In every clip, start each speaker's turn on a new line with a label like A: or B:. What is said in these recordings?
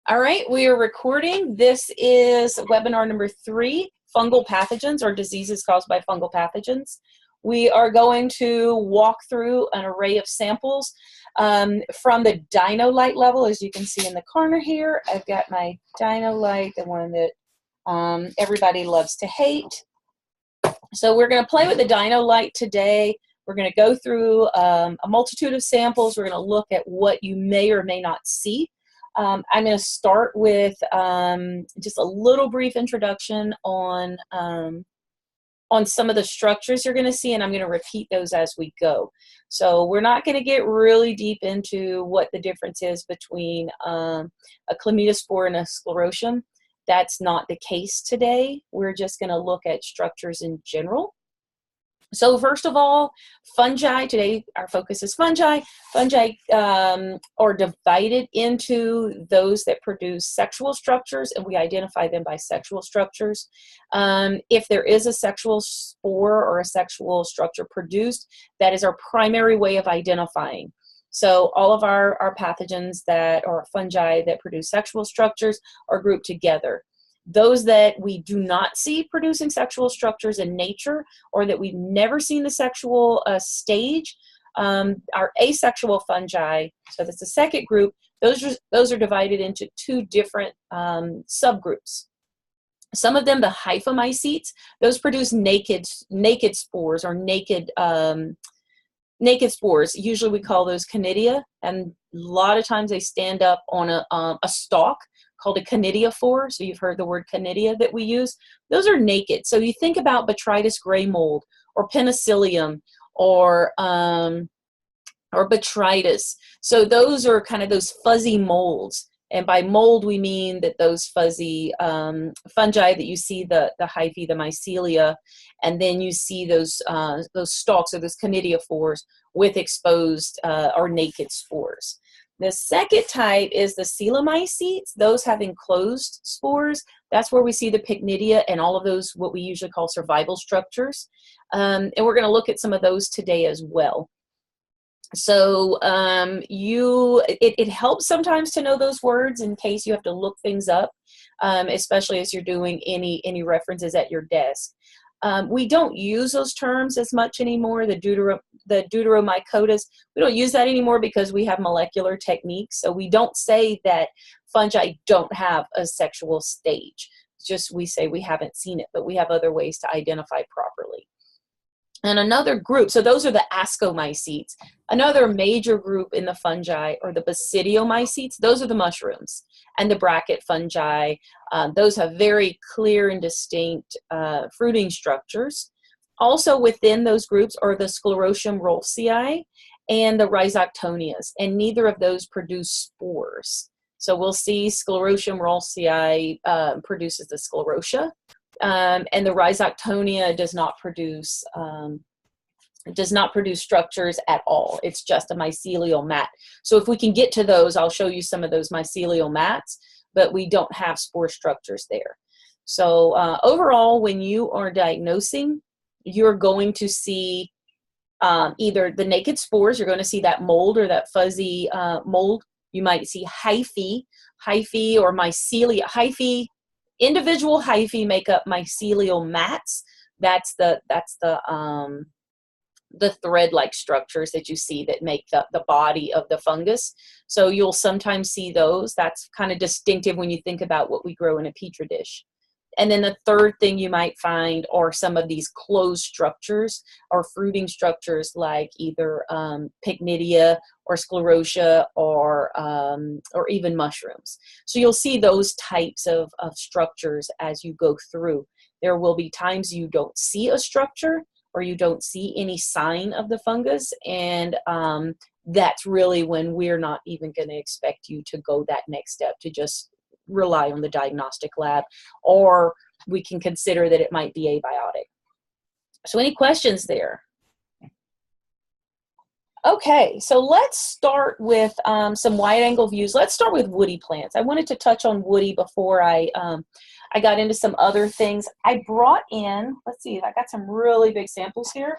A: All right, we are recording. This is webinar number 3, fungal pathogens or diseases caused by fungal pathogens. We are going to walk through an array of samples from the dino light level. As you can see in the corner here, I've got my dino light, the one that everybody loves to hate. So we're going to play with the dino light today. We're going to go through a multitude of samples. We're going to look at what you may or may not see. I'm going to start with just a little brief introduction on some of the structures you're going to see, and I'm going to repeat those as we go. So we're not going to get really deep into what the difference is between a chlamydospore and a sclerotium. That's not the case today. We're just going to look at structures in general. So first of all, fungi. Today our focus is fungi. Fungi are divided into those that produce sexual structures, and we identify them by sexual structures. If there is a sexual spore or a sexual structure produced, that is our primary way of identifying. So all of our pathogens that are fungi that produce sexual structures are grouped together. Those that we do not see producing sexual structures in nature, or that we've never seen the sexual stage, are asexual fungi. So that's the second group. Those are divided into 2 different subgroups. Some of them, the hyphomycetes, those produce naked spores or naked spores. Usually we call those conidia, and a lot of times they stand up on a stalk called a conidiophore. So you've heard the word conidia that we use. Those are naked. So you think about botrytis gray mold or penicillium or botrytis. So those are kind of those fuzzy molds. And by mold, we mean that those fuzzy fungi that you see, the hyphae, the mycelia, and then you see those stalks or those conidiophores with exposed or naked spores. The second type is the coelomycetes. Those have enclosed spores. That's where we see the pycnidia and all of those, what we usually call survival structures. And we're going to look at some of those today as well. So it helps sometimes to know those words in case you have to look things up, especially as you're doing any references at your desk. We don't use those terms as much anymore. The deuteromycotas, we don't use that anymore because we have molecular techniques. So we don't say that fungi don't have a sexual stage. It's just we say we haven't seen it, but we have other ways to identify properly. And another group, so those are the ascomycetes. Another major group in the fungi are the basidiomycetes. Those are the mushrooms. And the bracket fungi, those have very clear and distinct fruiting structures. Also within those groups are the sclerotium rollsii and the rhizoctonias, and neither of those produce spores. So we'll see sclerotium rollsii produces the sclerotia. And the rhizoctonia does not produce structures at all. It's just a mycelial mat. So if we can get to those, I'll show you some of those mycelial mats, but we don't have spore structures there. So overall, when you are diagnosing, you're going to see either the naked spores, you're going to see that mold or that fuzzy mold. You might see hyphae or mycelia. Hyphae, individual hyphae make up mycelial mats. That's the thread-like structures that you see that make the body of the fungus. So you'll sometimes see those. That's kind of distinctive when you think about what we grow in a petri dish. And then the third thing you might find are some of these closed structures or fruiting structures like either pycnidia or sclerotia or even mushrooms. So you'll see those types of structures as you go through. There will be times you don't see a structure or you don't see any sign of the fungus, and that's really when we're not even going to expect you to go that next step, to just rely on the diagnostic lab, or we can consider that it might be abiotic. So any questions there? Okay, so let's start with some wide angle views. Let's start with woody plants. I wanted to touch on woody before I got into some other things. I brought in, let's see, I got some really big samples here.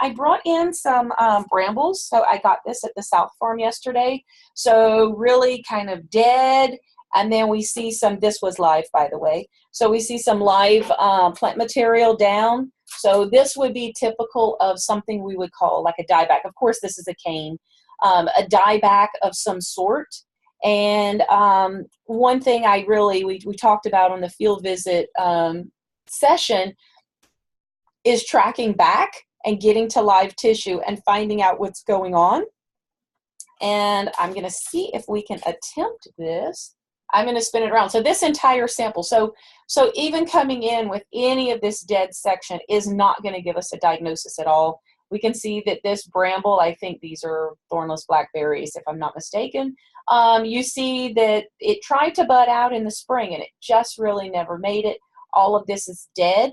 A: I brought in some brambles. So I got this at the South Farm yesterday. So really kind of dead, And then we see some, this was live, by the way. So we see some live plant material down. So this would be typical of something we would call like a dieback. Of course, this is a cane, a dieback of some sort. And one thing we talked about on the field visit session is tracking back and getting to live tissue and finding out what's going on. And I'm going to see if we can attempt this. I'm going to spin it around. So this entire sample, so even coming in with any of this dead section is not going to give us a diagnosis at all. We can see that this bramble, I think these are thornless blackberries, if I'm not mistaken. You see that it tried to bud out in the spring and it just really never made it. All of this is dead.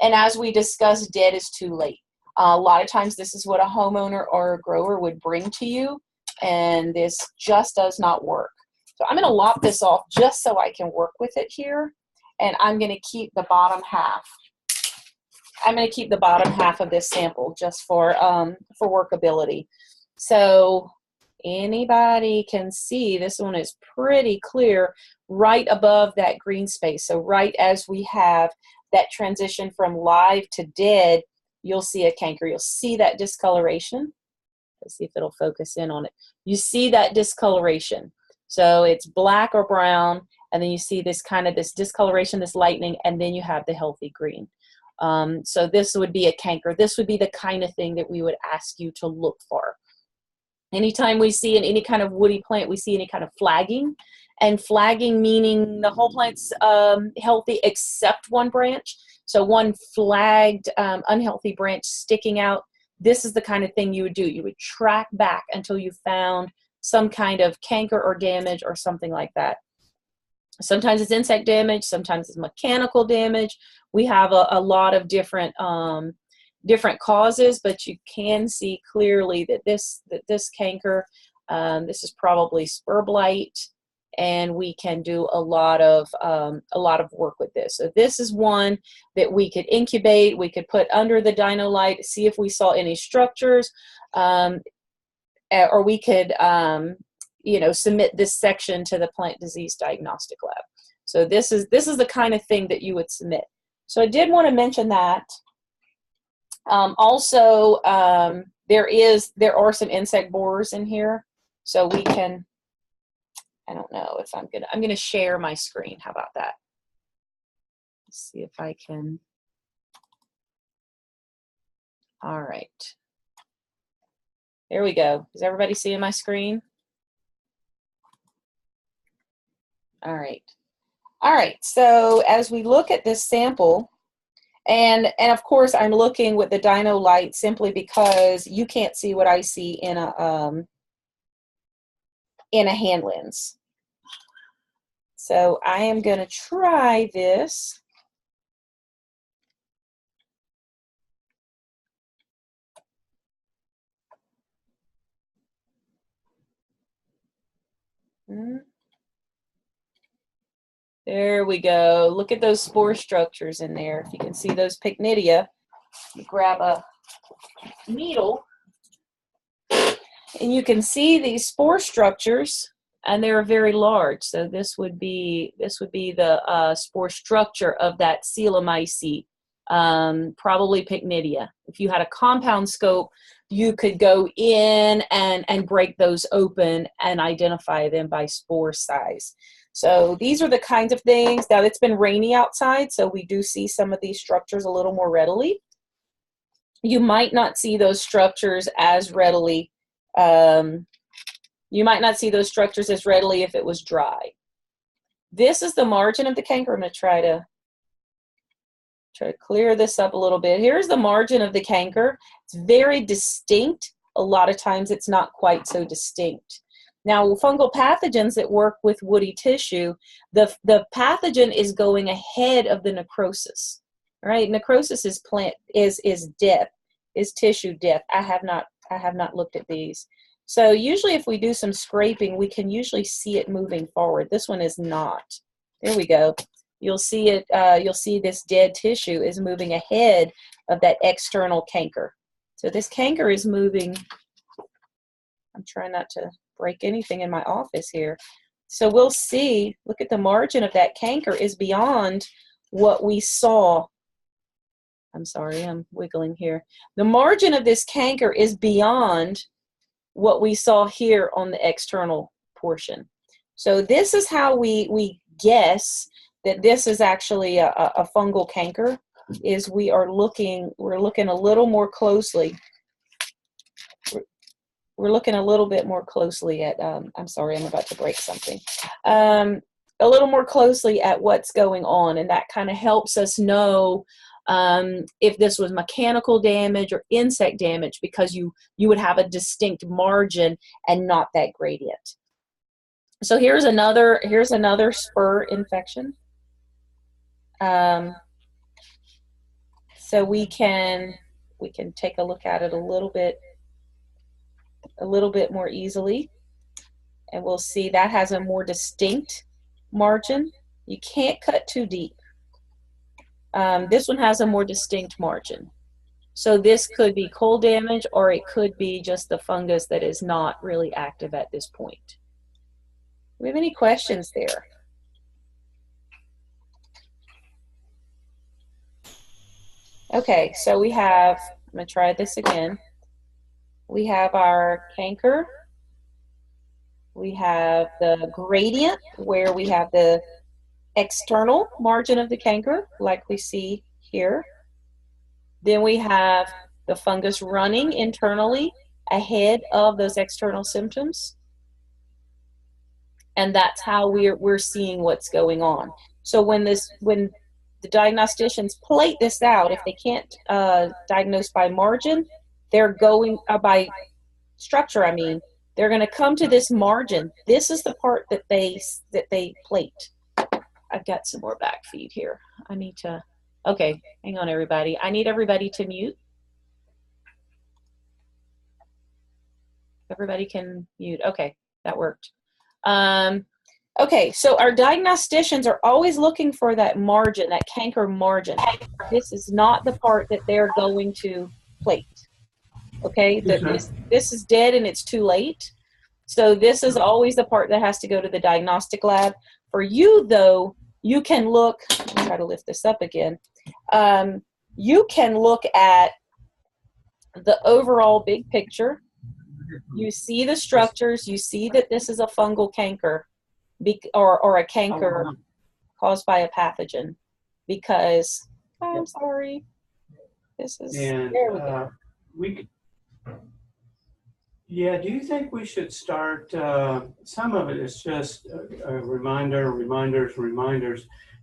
A: And as we discussed, dead is too late. A lot of times this is what a homeowner or a grower would bring to you, and this just does not work. So I'm going to lop this off just so I can work with it here, and I'm going to keep the bottom half. I'm going to keep the bottom half of this sample just for workability. So anybody can see this one is pretty clear right above that green space. So right as we have that transition from live to dead, you'll see a canker. You'll see that discoloration. Let's see if it'll focus in on it. You see that discoloration. So it's black or brown, and then you see this kind of this discoloration, this lightening, and then you have the healthy green. So this would be a canker. This would be the kind of thing that we would ask you to look for. Anytime we see in any kind of woody plant, we see any kind of flagging, and flagging meaning the whole plant's healthy except one branch. So one flagged unhealthy branch sticking out. This is the kind of thing you would do. You would track back until you found some kind of canker or damage or something like that. Sometimes it's insect damage, sometimes it's mechanical damage. We have a lot of different causes, but you can see clearly that this canker, this is probably spur blight, and we can do a lot of work with this. So this is one that we could incubate, we could put under the dyno light, see if we saw any structures, or we could submit this section to the plant disease diagnostic lab. So this is the kind of thing that you would submit. So I did want to mention that. Also, there are some insect borers in here, so we can. I don't know if I'm gonna share my screen. How about that? Let's see if I can. All right. There we go. Is everybody seeing my screen? All right. All right. So as we look at this sample, and of course I'm looking with the dyno light simply because you can't see what I see in a hand lens. So I am going to try this. There we go. Look at those spore structures in there. If you can see those pycnidia, you grab a needle and you can see these spore structures, and they're very large. So this would be the spore structure of that Coelomyces, probably pycnidia. If you had a compound scope, you could go in and break those open and identify them by spore size. So these are the kinds of things. Now it's been rainy outside, so we do see some of these structures a little more readily. You might not see those structures as readily. You might not see those structures as readily if it was dry. This is the margin of the canker. I'm going to try to clear this up a little bit. Here's the margin of the canker. It's very distinct. A lot of times it's not quite so distinct. Now, fungal pathogens that work with woody tissue, the pathogen is going ahead of the necrosis. Right? Necrosis is death, is tissue death. I have not looked at these. So usually if we do some scraping, we can usually see it moving forward. This one is not. There we go. You'll see it, you'll see this dead tissue is moving ahead of that external canker. So this canker is moving. I'm trying not to break anything in my office here. So we'll see, look at the margin of that canker is beyond what we saw. I'm sorry, I'm wiggling here. The margin of this canker is beyond what we saw here on the external portion. So this is how we guess that this is actually a fungal canker, is we're looking a little more closely. We're looking a little bit more closely at, I'm sorry, I'm about to break something. A little more closely at what's going on, and that kind of helps us know if this was mechanical damage or insect damage, because you would have a distinct margin and not that gradient. So here's another spur infection. So we can take a look at it a little bit more easily, and we'll see that has a more distinct margin. You can't cut too deep. This one has a more distinct margin. So this could be cold damage, or it could be just the fungus that is not really active at this point. Do we have any questions there? Okay, so we have, I'm going to try this again. We have our canker. We have the gradient, where we have the external margin of the canker, like we see here. Then we have the fungus running internally ahead of those external symptoms. And that's how we're seeing what's going on. So when the diagnosticians plate this out, if they can't diagnose by margin, they're going by structure. I mean, they're going to come to this margin. This is the part that they plate. I've got some more back feed here. I need to. Okay, hang on, everybody. I need everybody to mute. Everybody can mute. Okay, that worked. Okay, so our diagnosticians are always looking for that margin, that canker margin. This is not the part that they're going to plate. Okay, this is dead and it's too late. So this is always the part that has to go to the diagnostic lab. For you, though, you can look, let me try to lift this up again. You can look at the overall big picture. You see the structures, you see that this is a fungal canker, or a canker caused by a pathogen, because, I'm sorry, this is,
B: and
A: there we go.
B: Do you think we should start, some of it is just a reminders. Do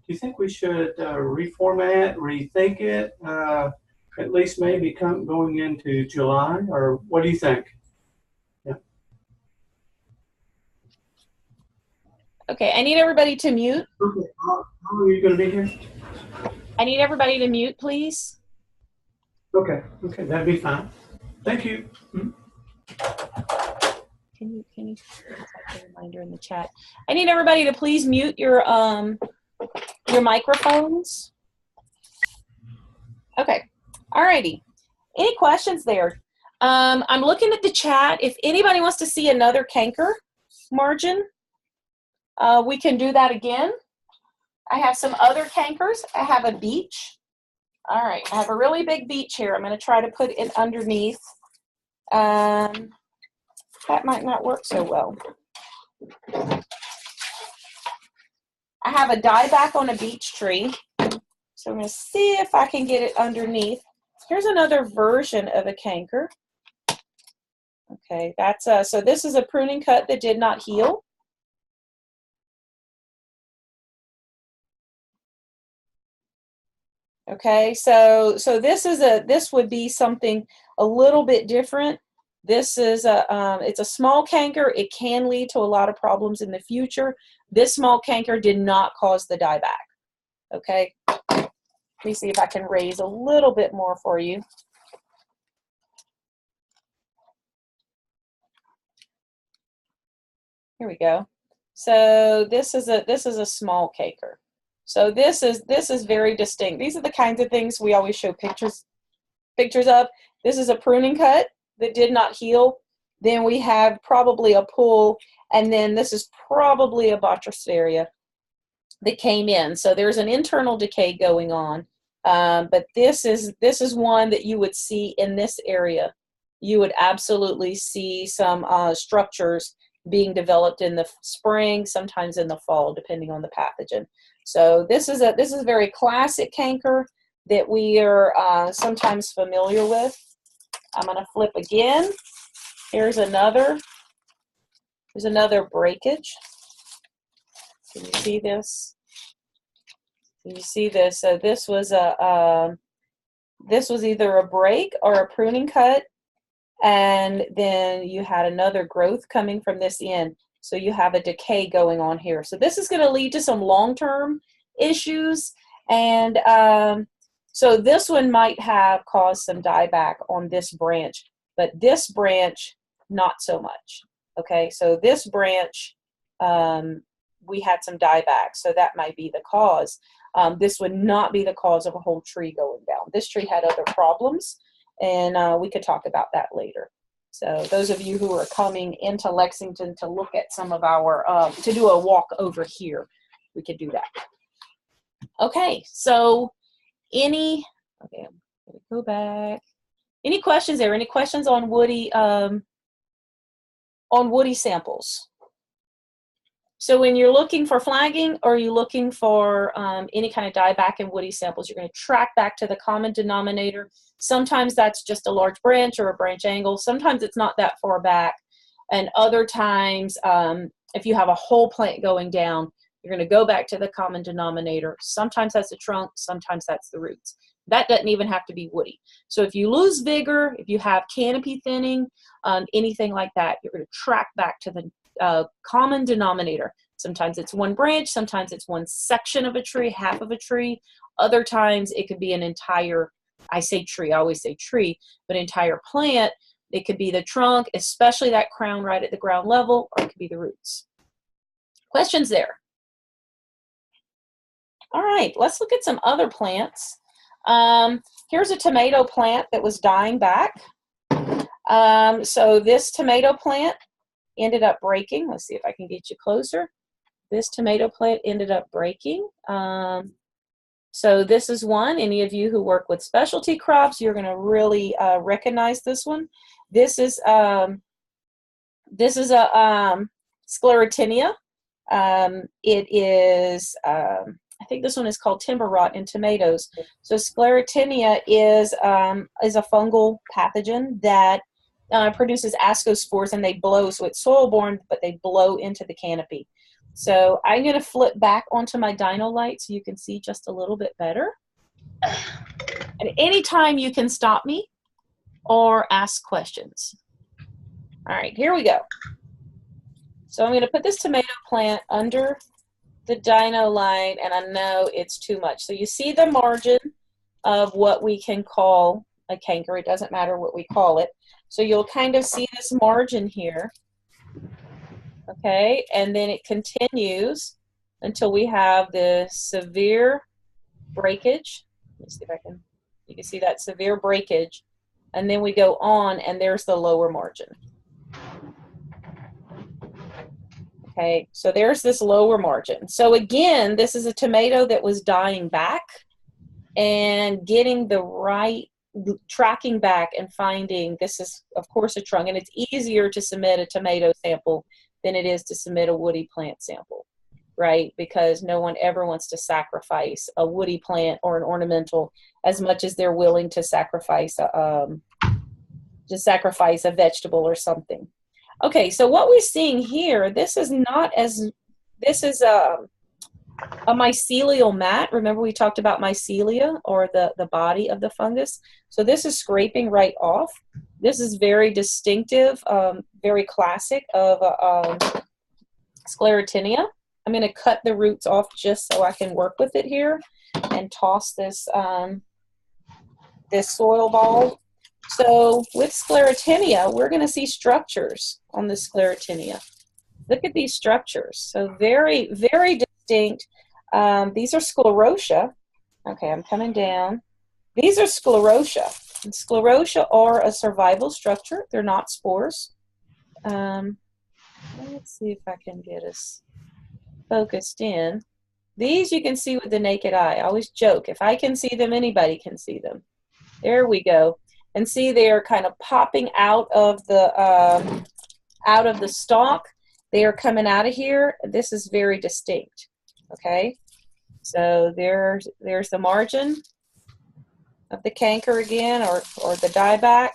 B: you think we should reformat, rethink it, at least maybe going into July, or what do you think? Yeah.
A: Okay, I need everybody to mute.
B: Okay, how are you going to be here?
A: I need everybody to mute, please.
B: Okay, that'd be fine. Thank you. Mm-hmm.
A: Can you type a reminder in the chat? I need everybody to please mute your microphones. Okay, alrighty. Any questions there? I'm looking at the chat. If anybody wants to see another canker margin, we can do that again. I have some other cankers. I have a beach. All right, I have a really big beach here. I'm going to try to put it underneath. That might not work so well. I have a dieback on a beech tree, so I'm going to see if I can get it underneath. Here's another version of a canker. Okay, that's so this is a pruning cut that did not heal. Okay, so this would be something a little bit different. This is it's a small canker. It can lead to a lot of problems in the future. This small canker did not cause the dieback. Okay, let me see if I can raise a little bit more for you. Here we go. So this is a small canker. So this is very distinct. These are the kinds of things we always show pictures of. This is a pruning cut that did not heal. Then we have probably a pull And then this is probably a Botrysteria that came in. So there's an internal decay going on. But this is one that you would see in this area. You would absolutely see some structures being developed in the spring, sometimes in the fall, depending on the pathogen. So this is a very classic canker that we are sometimes familiar with. I'm going to flip again. Here's another. There's another breakage. Can you see this? Can you see this? So this was either a break or a pruning cut, and then you had another growth coming from this end. So you have a decay going on here. So this is going to lead to some long-term issues, and so this one might have caused some dieback on this branch, but this branch not so much. Okay, so this branch we had some dieback, so that might be the cause. This would not be the cause of a whole tree going down. This tree had other problems, and we could talk about that later. So those of you who are coming into Lexington to look at some of our, to do a walk over here, we could do that. Okay, so okay, I'm gonna go back. Any questions there? Any questions on woody samples? So when you're looking for flagging, or are you looking for any kind of dieback in woody samples, you're going to track back to the common denominator. Sometimes that's just a large branch or a branch angle. Sometimes it's not that far back. And other times, if you have a whole plant going down, you're going to go back to the common denominator. Sometimes that's the trunk, sometimes that's the roots. That doesn't even have to be woody. So if you lose vigor, if you have canopy thinning, anything like that, you're going to track back to the common denominator. Sometimes it's one branch, sometimes it's one section of a tree, half of a tree. Other times it could be an entire, I say tree, I always say tree, but entire plant. It could be the trunk, especially that crown right at the ground level, or it could be the roots. Questions there? All right, let's look at some other plants. Here's a tomato plant that was dying back. So this tomato plant ended up breaking. Let's see if I can get you closer. This tomato plant ended up breaking. So this is one. Any of you who work with specialty crops, you're going to really recognize this one. This is a sclerotinia. It is, I think this one is called timber rot in tomatoes. So sclerotinia is a fungal pathogen that produces ascospores, and they blow, so it's soil-borne, but they blow into the canopy. So I'm going to flip back onto my dyno light so you can see just a little bit better. And anytime you can stop me or ask questions. All right, here we go. So I'm going to put this tomato plant under the dyno light, and I know it's too much. So you see the margin of what we can call a canker. It doesn't matter what we call it. So you'll kind of see this margin here, okay? And then it continues until we have the severe breakage. Let me see if I can, you can see that severe breakage. And then we go on, and there's the lower margin. Okay, so there's this lower margin. So again, this is a tomato that was dying back, and getting the right, tracking back and finding this is, of course, a trunk. And it's easier to submit a tomato sample than it is to submit a woody plant sample, right? Because no one ever wants to sacrifice a woody plant or an ornamental as much as they're willing to sacrifice a vegetable or something. Okay, so what we're seeing here, this is a mycelial mat. Remember we talked about mycelia, or the body of the fungus. So this is scraping right off. This is very distinctive, very classic of sclerotinia. I'm going to cut the roots off just so I can work with it here and toss this, this soil ball. So with sclerotinia, we're going to see structures on the sclerotinia. Look at these structures. So very, very distinct. These are sclerotia. Okay, I'm coming down. These are sclerotia. And sclerotia are a survival structure. They're not spores. Let's see if I can get us focused in. These you can see with the naked eye. I always joke, if I can see them, anybody can see them. There we go. And see, they are kind of popping out of the stalk. They are coming out of here. This is very distinct. Okay, so there's the margin of the canker again, or the dieback.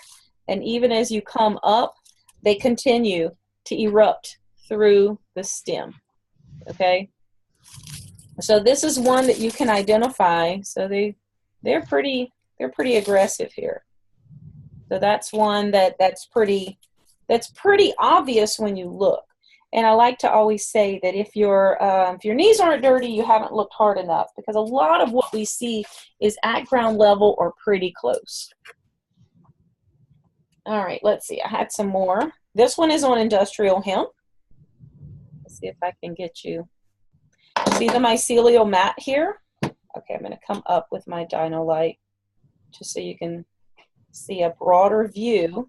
A: And even as you come up, they continue to erupt through the stem. Okay, so this is one that you can identify. So they're pretty aggressive here. So that's one that's pretty obvious when you look. And I like to always say that if your knees aren't dirty, you haven't looked hard enough, because a lot of what we see is at ground level or pretty close. All right, let's see. I had some more. This one is on industrial hemp. Let's see if I can get you. See the mycelial mat here? Okay, I'm going to come up with my dyno light just so you can see a broader view.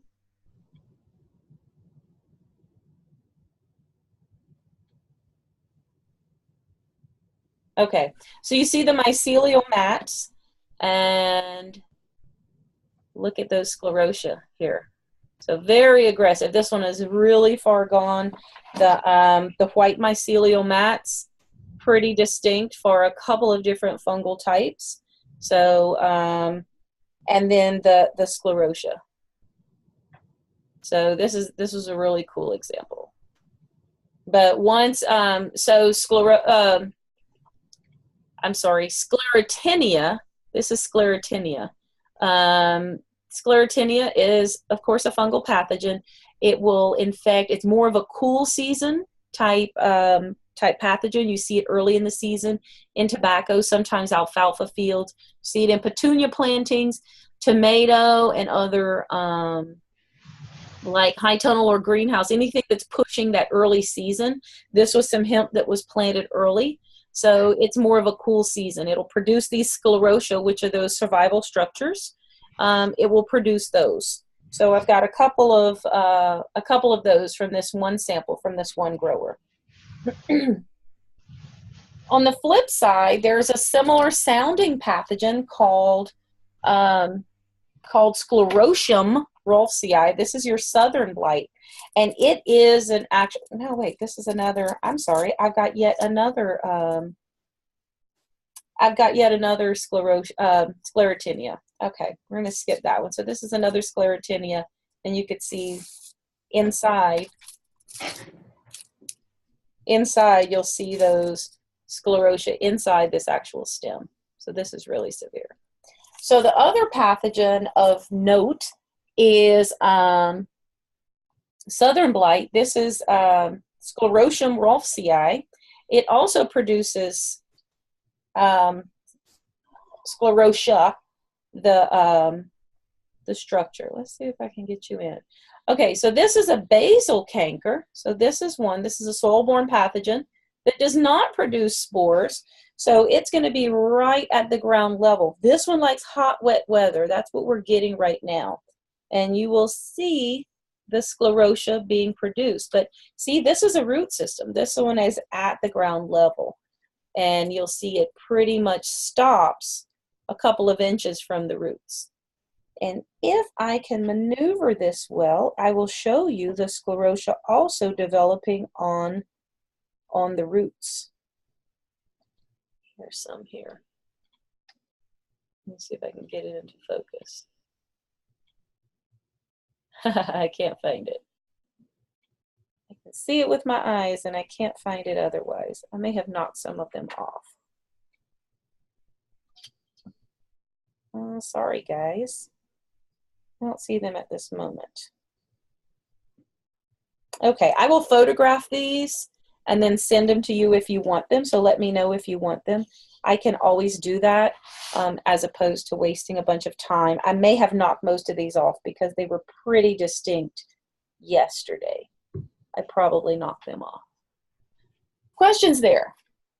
A: Okay, so you see the mycelial mats, and look at those sclerotia here. So very aggressive. This one is really far gone. The white mycelial mats, pretty distinct for a couple of different fungal types. So, and then the sclerotia. So this is a really cool example. But once, sclerotinia. This is sclerotinia. Sclerotinia is, of course, a fungal pathogen. It will infect. It's more of a cool season type pathogen. You see it early in the season in tobacco, sometimes alfalfa fields. You see it in petunia plantings, tomato, and other like high tunnel or greenhouse. Anything that's pushing that early season. This was some hemp that was planted early. So it's more of a cool season. It'll produce these sclerotia, which are those survival structures. It will produce those. So I've got a couple of those from this one sample from this one grower. On the flip side, there's a similar sounding pathogen called Sclerotium rolfsii. This is your southern blight. And it is an actual, no, wait, this is another, I'm sorry, I've got yet another sclerotinia. Okay, we're going to skip that one. So this is another sclerotinia, and you could see inside you'll see those sclerotia inside this actual stem. So this is really severe. So the other pathogen of note is southern blight. This is Sclerotium rolfsii. It also produces sclerotia, the structure. Let's see if I can get you in. Okay, so this is a basal canker. So this is one. This is a soil-borne pathogen that does not produce spores. So it's going to be right at the ground level. This one likes hot, wet weather. That's what we're getting right now. And you will see the sclerotia being produced. But see, this is a root system. This one is at the ground level. And you'll see it pretty much stops a couple of inches from the roots. And if I can maneuver this well, I will show you the sclerotia also developing on the roots. There's some here. Let me see if I can get it into focus. I can't find it. I can see it with my eyes and I can't find it otherwise. I may have knocked some of them off. Sorry, guys. I don't see them at this moment. Okay, I will photograph these and then send them to you if you want them. So let me know if you want them. I can always do that as opposed to wasting a bunch of time. I may have knocked most of these off because they were pretty distinct yesterday. I probably knocked them off. Questions there?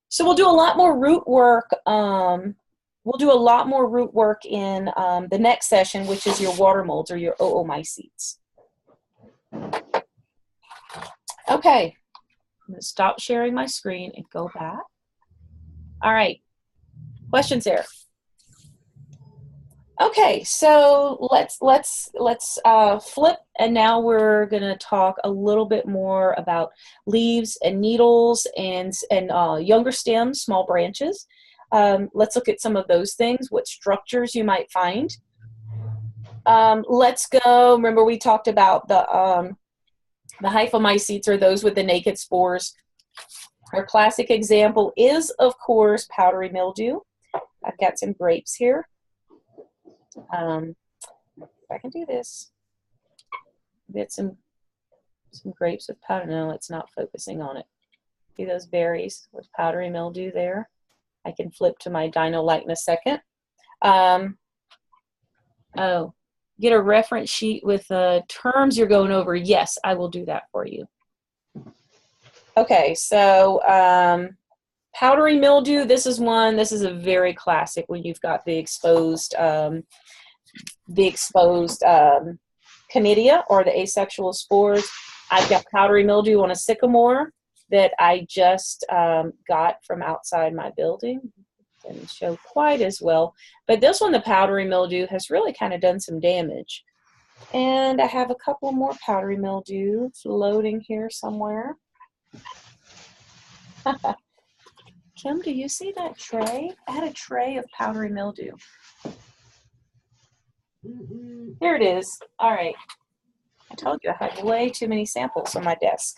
A: So we'll do a lot more root work. We'll do a lot more root work in the next session, which is your water molds or your oomycetes. Okay, I'm going to stop sharing my screen and go back. All right, questions there? Okay, so let's flip, and now we're going to talk a little bit more about leaves and needles and younger stems, small branches. Let's look at some of those things, what structures you might find. Let's go. Remember, we talked about the hyphomycetes, or those with the naked spores. Our classic example is, of course, powdery mildew. I've got some grapes here. If I can do this, get some grapes with powder. No, it's not focusing on it. See those berries with powdery mildew there? I can flip to my Dino-Lite in a second. Oh, get a reference sheet with the terms you're going over. Yes, I will do that for you. Okay, so powdery mildew, this is a very classic when you've got the exposed chlamydia or the asexual spores. I've got powdery mildew on a sycamore that I just got from outside my building. Didn't show quite as well, but this one, the powdery mildew, has really kind of done some damage. And I have a couple more powdery mildew floating here somewhere. Kim, do you see that tray? I had a tray of powdery mildew. Here it is. All right. I told you I had way too many samples on my desk.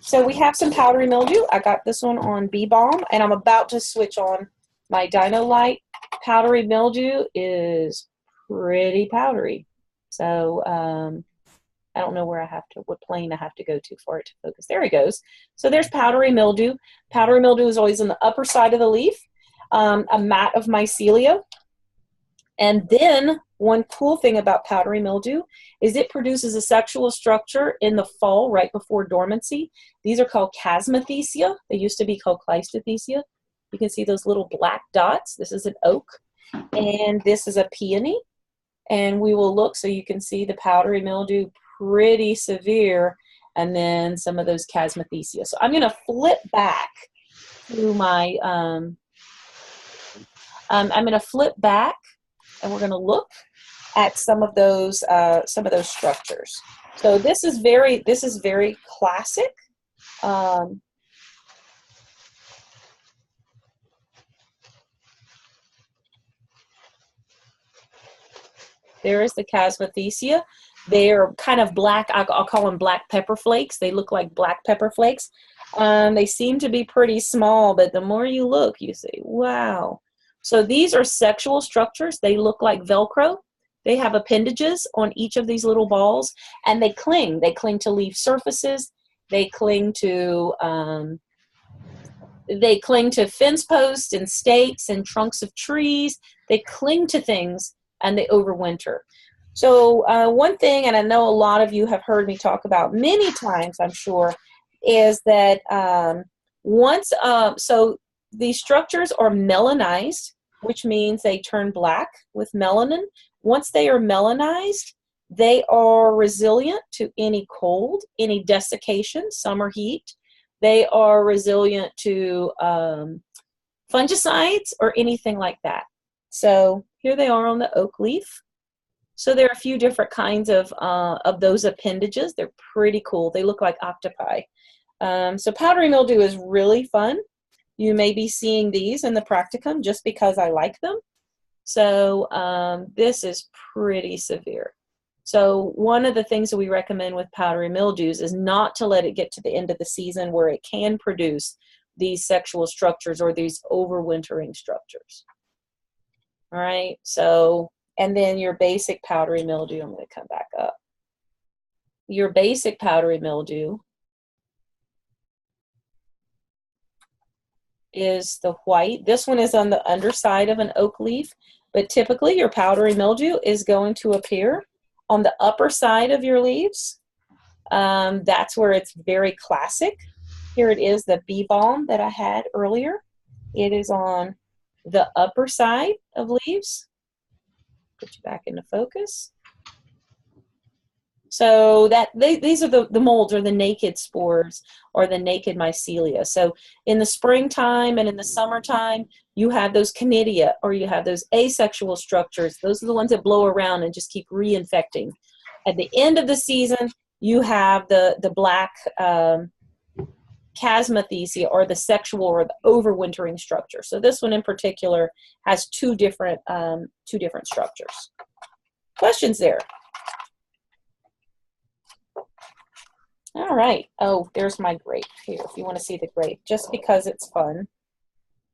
A: So we have some powdery mildew. I got this one on Bee Balm, and I'm about to switch on my Dino-Lite. Powdery mildew is pretty powdery. So I don't know where what plane I have to go to for it to focus. There it goes. So there's powdery mildew. Powdery mildew is always on the upper side of the leaf, a mat of mycelia. And then one cool thing about powdery mildew is it produces a sexual structure in the fall right before dormancy. These are called chasmathecia. They used to be called cleistothecia. You can see those little black dots. This is an oak, and this is a peony. And we will look so you can see the powdery mildew, pretty severe, and then some of those chasmathecia. So I'm going to flip back to my, I'm going to flip back, and we're going to look at some of those structures. So this is very classic. There is the chasmathecia. They're kind of black. I'll call them black pepper flakes. They look like black pepper flakes. They seem to be pretty small, but the more you look, you say, wow. So these are sexual structures. They look like Velcro. They have appendages on each of these little balls, and they cling. They cling to leaf surfaces. They cling to fence posts and stakes and trunks of trees. They cling to things, and they overwinter. So one thing, and I know a lot of you have heard me talk about many times, I'm sure, is that so these structures are melanized, which means they turn black with melanin. Once they are melanized, they are resilient to any cold, any desiccation, summer heat. They are resilient to fungicides or anything like that. So here they are on the oak leaf. So there are a few different kinds of those appendages. They're pretty cool. They look like octopi. So powdery mildew is really fun. You may be seeing these in the practicum just because I like them. So this is pretty severe. So one of the things that we recommend with powdery mildews is not to let it get to the end of the season where it can produce these sexual structures or these overwintering structures. All right, so, and then your basic powdery mildew, I'm going to come back up. Your basic powdery mildew is the white. This one is on the underside of an oak leaf, but typically your powdery mildew is going to appear on the upper side of your leaves. That's where it's very classic. Here it is, the bee balm that I had earlier. It is on the upper side of leaves. Put you back into focus. So that these are the molds, or the naked spores, or the naked mycelia. So in the springtime and in the summertime, you have those conidia, or you have those asexual structures. Those are the ones that blow around and just keep reinfecting. At the end of the season, you have the black chasmathesia, or the sexual or the overwintering structure. So this one in particular has two different structures. Questions there? All right. Oh, there's my grape here, if you want to see the grape, just because it's fun.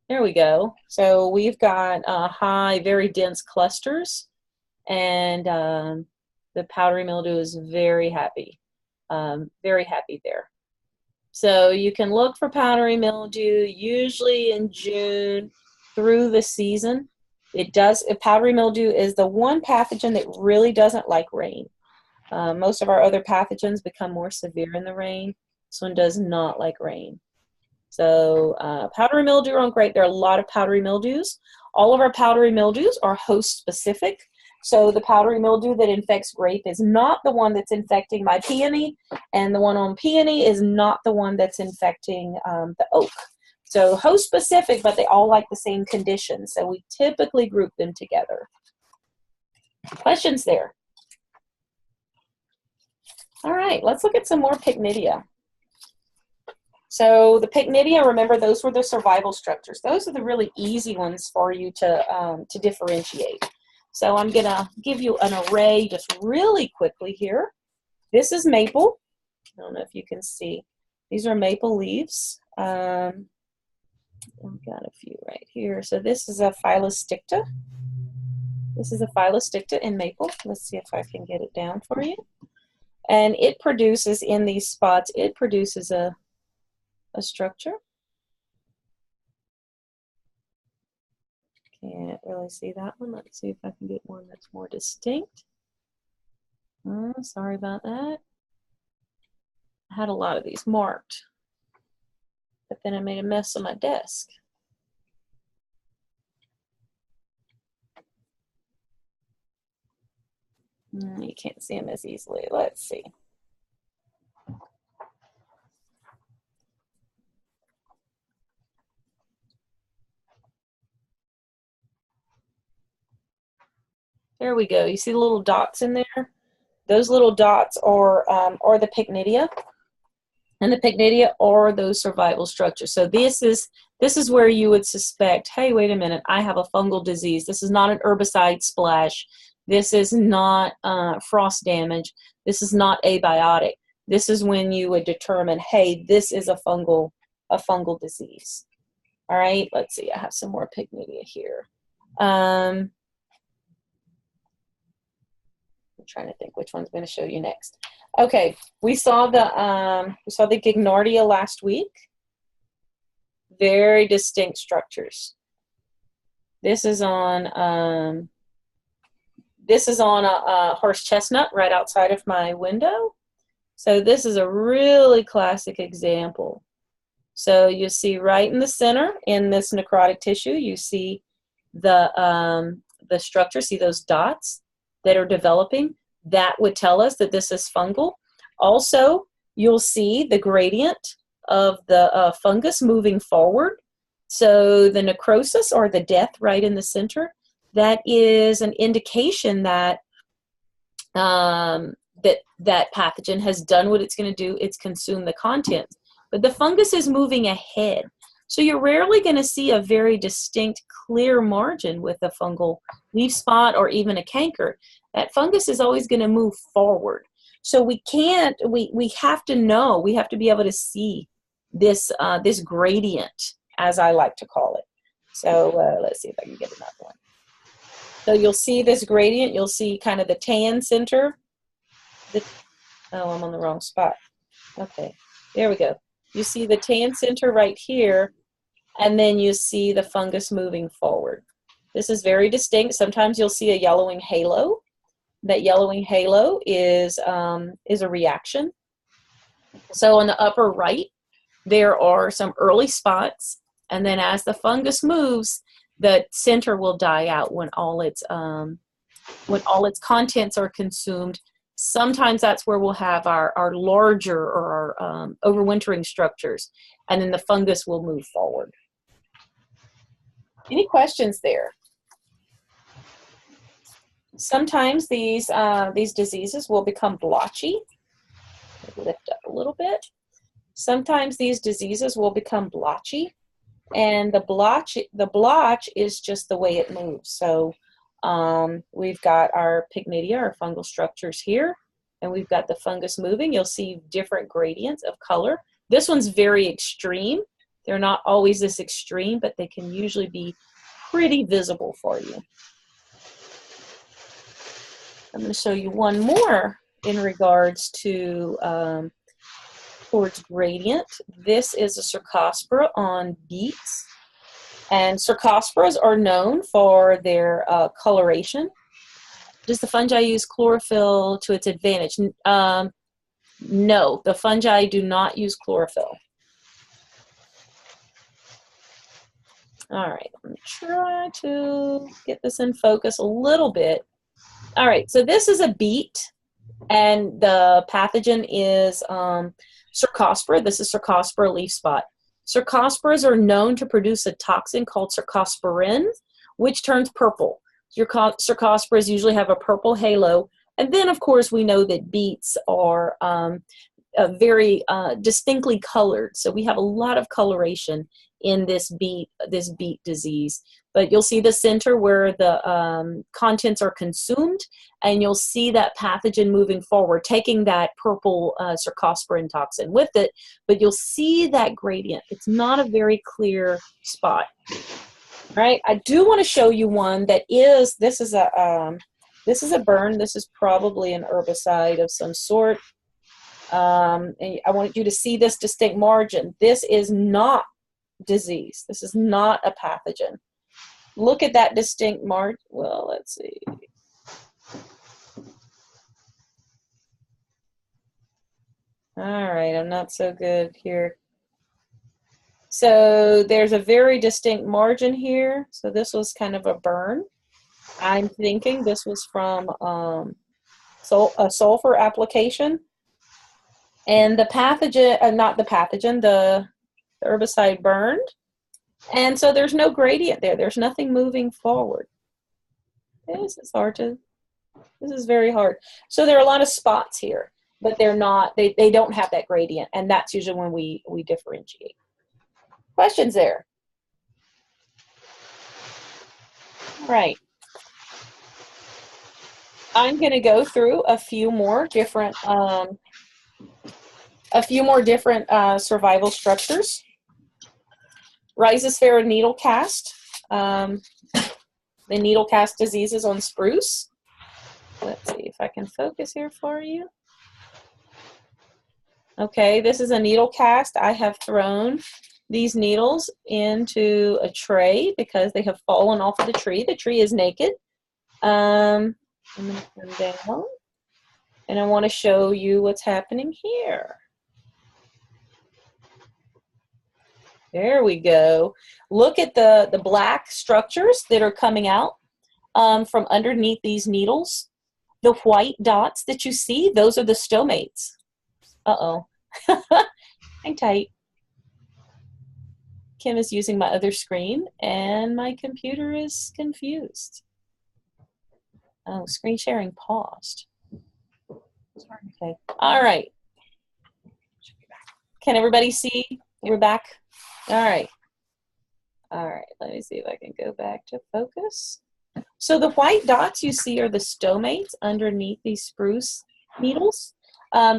A: There we go. So we've got high, very dense clusters, and the powdery mildew is very happy there. So you can look for powdery mildew usually in June through the season. Powdery mildew is the one pathogen that really doesn't like rain. Most of our other pathogens become more severe in the rain. This one does not like rain. So powdery mildew on grape, there are a lot of powdery mildews. All of our powdery mildews are host specific. So the powdery mildew that infects grape is not the one that's infecting my peony, and the one on peony is not the one that's infecting the oak. So host specific, but they all like the same conditions. So we typically group them together. Questions there? All right, let's look at some more pycnidia. So the pycnidia, remember, those were the survival structures. Those are the really easy ones for you to differentiate. So I'm going to give you an array just really quickly here. This is maple. I don't know if you can see. These are maple leaves. I've got a few right here. So this is a Phylosticta. This is a Phylosticta in maple. Let's see if I can get it down for you. And it produces, in these spots, it produces a structure. Can't really see that one. Let's see if I can get one that's more distinct. Sorry about that. I had a lot of these marked, but then I made a mess on my desk. You can't see them as easily. Let's see. There we go. You see the little dots in there? Those little dots are the pycnidia, and the pycnidia are those survival structures. So this is where you would suspect, hey, wait a minute, I have a fungal disease. This is not an herbicide splash. This is not frost damage. This is not abiotic. This is when you would determine, hey, this is a fungal disease. All right, let's see. I have some more pycnidia here. I'm trying to think which one's going to show you next. Okay, we saw the Gignardia last week. Very distinct structures. This is on a horse chestnut right outside of my window. So this is a really classic example. So you see right in the center in this necrotic tissue, you see the structure. See those dots that are developing? That would tell us that this is fungal. Also, you'll see the gradient of the fungus moving forward. So the necrosis, or the death right in the center, that is an indication that that pathogen has done what it's going to do. It's consumed the contents. But the fungus is moving ahead. So you're rarely going to see a very distinct, clear margin with a fungal leaf spot or even a canker. That fungus is always going to move forward. So we have to know, we have to be able to see this, this gradient, as I like to call it. So let's see if I can get another one. So you'll see this gradient. You'll see kind of the tan center. Oh, I'm on the wrong spot. Okay, there we go. You see the tan center right here, and then you see the fungus moving forward. This is very distinct. Sometimes you'll see a yellowing halo. That yellowing halo is a reaction. So on the upper right, there are some early spots, and then as the fungus moves, the center will die out when all its contents are consumed, Sometimes that's where we'll have our larger or our overwintering structures, and then the fungus will move forward. Any questions there? Sometimes these diseases will become blotchy. Lift up a little bit. Sometimes these diseases will become blotchy, and the blotch is just the way it moves. So we've got our pycnidia, our fungal structures here, and we've got the fungus moving. You'll see different gradients of color. This one's very extreme. They're not always this extreme, but they can usually be pretty visible for you. I'm going to show you one more in regards to towards gradient. This is a Cercospora on beets. And Cercosporas are known for their coloration. Does the fungi use chlorophyll to its advantage? No, the fungi do not use chlorophyll. All right, let me try to get this in focus a little bit. All right, so this is a beet, and the pathogen is Cercospora. This is Cercospora leaf spot. Cercosporas are known to produce a toxin called cercosporin, which turns purple. Your Cercosporas usually have a purple halo. And then, of course, we know that beets are very distinctly colored. So we have a lot of coloration in this beet disease. But you'll see the center where the contents are consumed, and you'll see that pathogen moving forward, taking that purple cercosporin toxin with it, but you'll see that gradient. It's not a very clear spot. All right, I do want to show you one that is, this is a burn. This is probably an herbicide of some sort. And I want you to see this distinct margin. This is not disease. This is not a pathogen. Look at that distinct margin. Well, let's see. All right, I'm not so good here. So there's a very distinct margin here. So this was kind of a burn. I'm thinking this was from a sulfur application. And the pathogen, not the pathogen, the herbicide burned. And so there's no gradient there. There's nothing moving forward. This is very hard. So there are a lot of spots here, but they're not, they don't have that gradient. And that's usually when we differentiate. Questions there? All right. I'm going to go through a few more different survival structures. Rhizosphere needle cast, the needle cast diseases on spruce. Let's see if I can focus here for you. Okay, this is a needle cast. I have thrown these needles into a tray because they have fallen off of the tree. The tree is naked. I'm going to turn down, and I want to show you what's happening here. There we go. Look at the black structures that are coming out from underneath these needles. The white dots that you see, those are the stomates. Uh-oh. Hang tight. Kim is using my other screen, and my computer is confused. Oh, screen sharing paused. Okay. All right. Can everybody see? You're back? All right. All right. Let me see if I can go back to focus. So the white dots you see are the stomates underneath these spruce needles.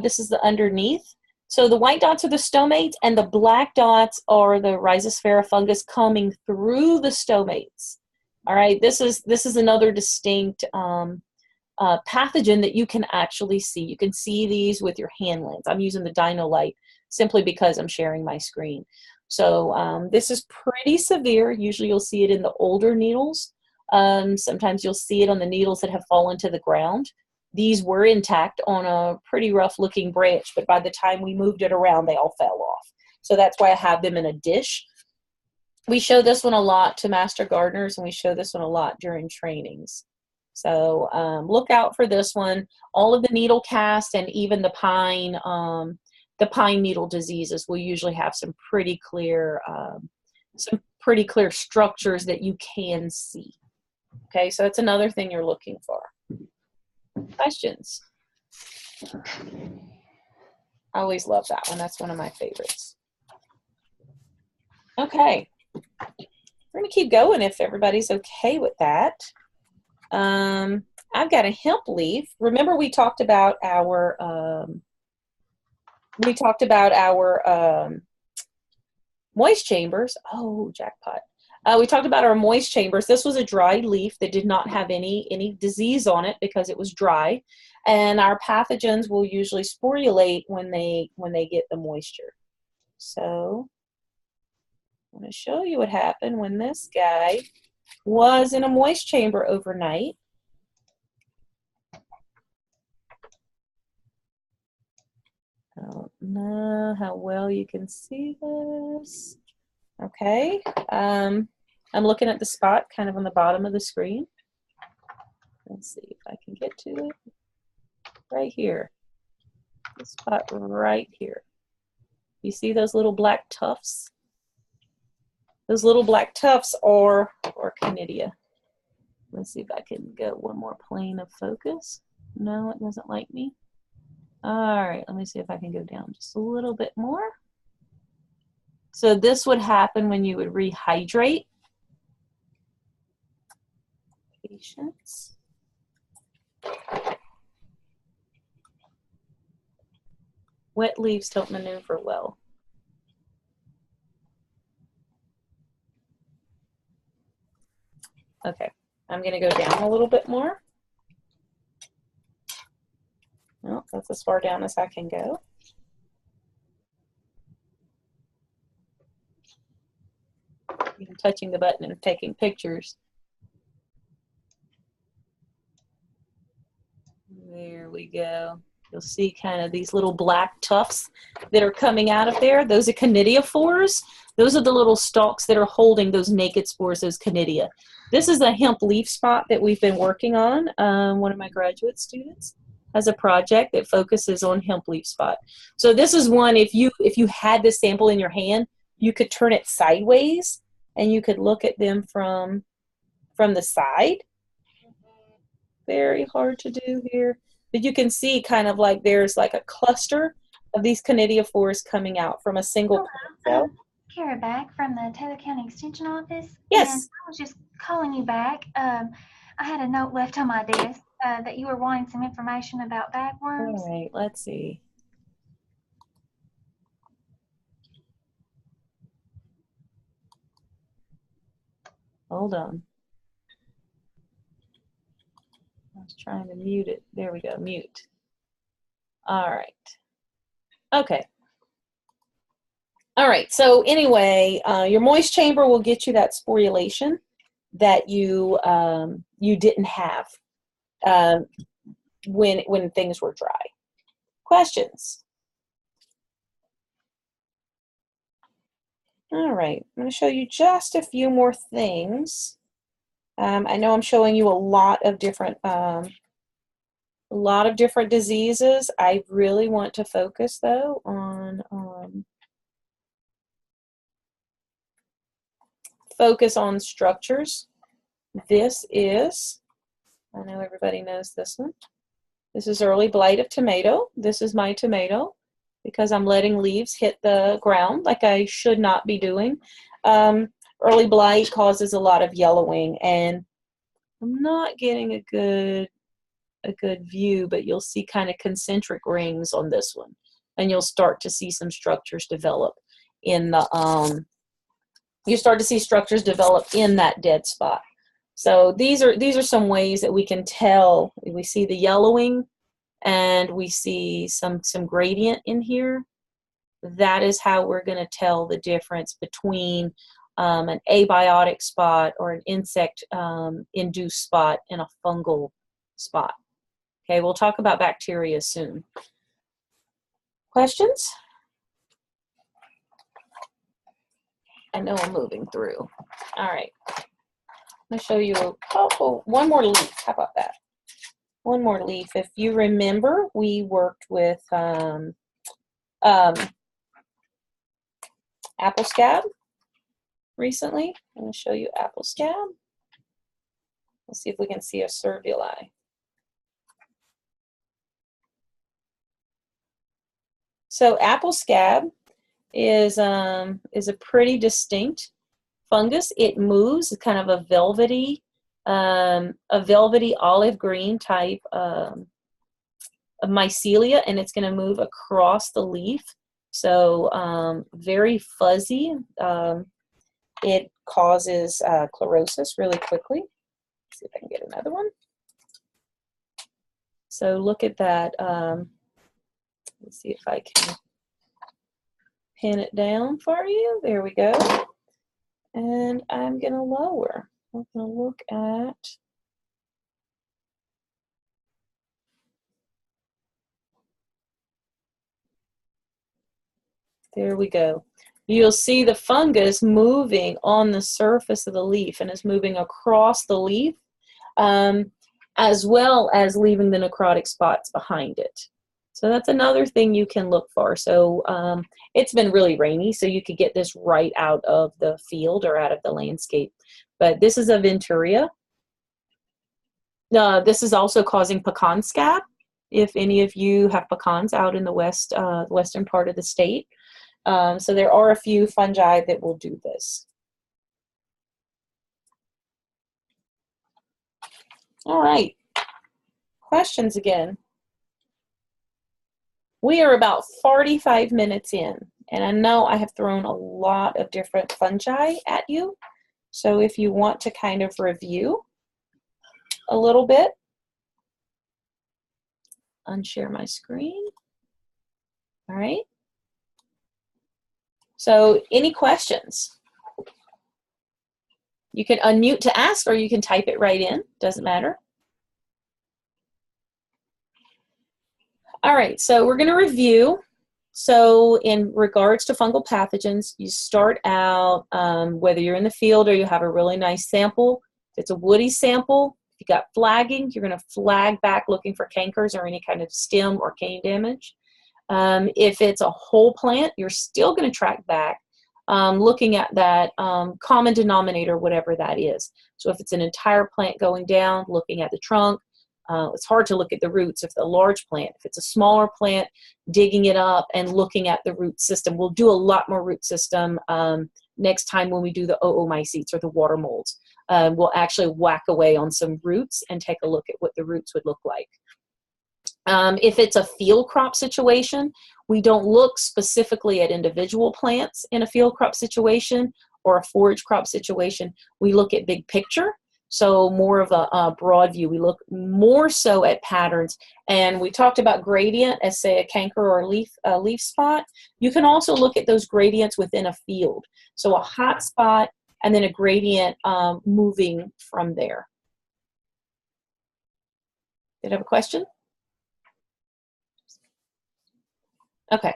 A: This is the underneath. So the white dots are the stomates, and the black dots are the Rhizosphere fungus coming through the stomates. All right. This is another distinct pathogen that you can actually see. You can see these with your hand lens. I'm using the Dino Light simply because I'm sharing my screen. So this is pretty severe. Usually you'll see it in the older needles. Sometimes you'll see it on the needles that have fallen to the ground. These were intact on a pretty rough looking branch, but by the time we moved it around, they all fell off. So that's why I have them in a dish. We show this one a lot to master gardeners, and we show this one a lot during trainings. So look out for this one. All of the needle cast and even the pine needle diseases will usually have some pretty clear structures that you can see. Okay, so that's another thing you're looking for. Questions? I always love that one. That's one of my favorites. Okay, we're going to keep going if everybody's okay with that. I've got a hemp leaf. Remember we talked about our moist chambers. Oh, jackpot. We talked about our moist chambers. This was a dry leaf that did not have any disease on it because it was dry. And our pathogens will usually sporulate when they get the moisture. So I'm going to show you what happened when this guy was in a moist chamber overnight. I don't know how well you can see this. Okay. I'm looking at the spot kind of on the bottom of the screen. Let's see if I can get to it. Right here. The spot right here. You see those little black tufts? Those little black tufts are conidia. Let's see if I can get one more plane of focus. No, it doesn't like me. All right, let me see if I can go down just a little bit more. So this would happen when you would rehydrate patients. Wet leaves don't maneuver well. Okay, I'm going to go down a little bit more. Well, that's as far down as I can go. I'm touching the button and taking pictures. There we go. You'll see kind of these little black tufts that are coming out of there. Those are conidiophores. Those are the little stalks that are holding those naked spores, those conidia. This is a hemp leaf spot that we've been working on. One of my graduate students has a project that focuses on hemp leaf spot. So this is one, if you had this sample in your hand, you could turn it sideways and you could look at them from the side. Very hard to do here. But you can see kind of like there's like a cluster of these conidiophores coming out from a single cell.
C: Kara back from the Taylor County Extension Office.
A: Yes.
C: And I was just calling you back. I had a note left on my desk that you were wanting some information about bagworms.
A: All right, let's see. Hold on. I was trying to mute it. There we go, mute. All right. Okay. All right, so anyway, your moist chamber will get you that sporulation that you didn't have when things were dry. Questions? All right, I'm going to show you just a few more things. I know I'm showing you a lot of different diseases. I really want to focus though on structures. This is, I know everybody knows this one. This is early blight of tomato. This is my tomato because I'm letting leaves hit the ground like I should not be doing. Early blight causes a lot of yellowing, and I'm not getting a good view, but you'll see kind of concentric rings on this one, and you'll start to see some structures develop in the in that dead spot. So these are some ways that we can tell. We see the yellowing and we see some gradient in here. That is how we're going to tell the difference between an abiotic spot or an insect induced spot and a fungal spot. Okay, we'll talk about bacteria soon. Questions? I know I'm moving through. All right. I'm going to show you one more leaf. How about that? One more leaf. If you remember, we worked with apple scab recently. I'm going to show you apple scab. Let's see if we can see a cervuli. So apple scab is a pretty distinct fungus. It moves, kind of a velvety olive green type of mycelia, and it's going to move across the leaf. So very fuzzy. It causes chlorosis really quickly. Let's see if I can get another one. So look at that. Let's see if I can pin it down for you. There we go. And I'm going to lower. I'm going to look at there we go. You'll see the fungus moving on the surface of the leaf, and it's moving across the leaf, as well as leaving the necrotic spots behind it. So that's another thing you can look for. So it's been really rainy, so you could get this right out of the field or out of the landscape. But this is a Venturia. This is also causing pecan scab, if any of you have pecans out in the western part of the state. So there are a few fungi that will do this. All right, questions again. We are about 45 minutes in, and I know I have thrown a lot of different fungi at you. So if you want to kind of review a little bit, unshare my screen. All right. So any questions? You can unmute to ask, or you can type it right in. Doesn't matter. All right, so we're going to review. So in regards to fungal pathogens, you start out, whether you're in the field or you have a really nice sample. If it's a woody sample, if you got flagging, you're going to flag back looking for cankers or any kind of stem or cane damage. If it's a whole plant, you're still going to track back, looking at that common denominator, whatever that is. So if it's an entire plant going down, looking at the trunk. It's hard to look at the roots if it's a large plant. If it's a smaller plant, digging it up and looking at the root system. We'll do a lot more root system next time when we do the oomycetes or the water molds. We'll actually whack away on some roots and take a look at what the roots would look like. If it's a field crop situation, we don't look specifically at individual plants in a field crop situation or a forage crop situation. We look at big picture. So more of a broad view. We look more so at patterns. And we talked about gradient as, say, a canker or a leaf spot. You can also look at those gradients within a field. So a hot spot and then a gradient moving from there. Did I have a question? Okay.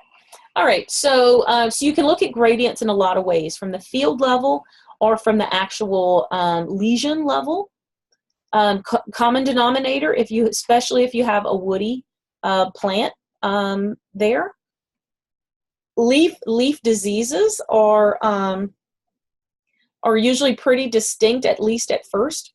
A: All right. So, so you can look at gradients in a lot of ways, from the field level or from the actual lesion level. Common denominator, especially if you have a woody plant there. Leaf diseases are usually pretty distinct, at least at first.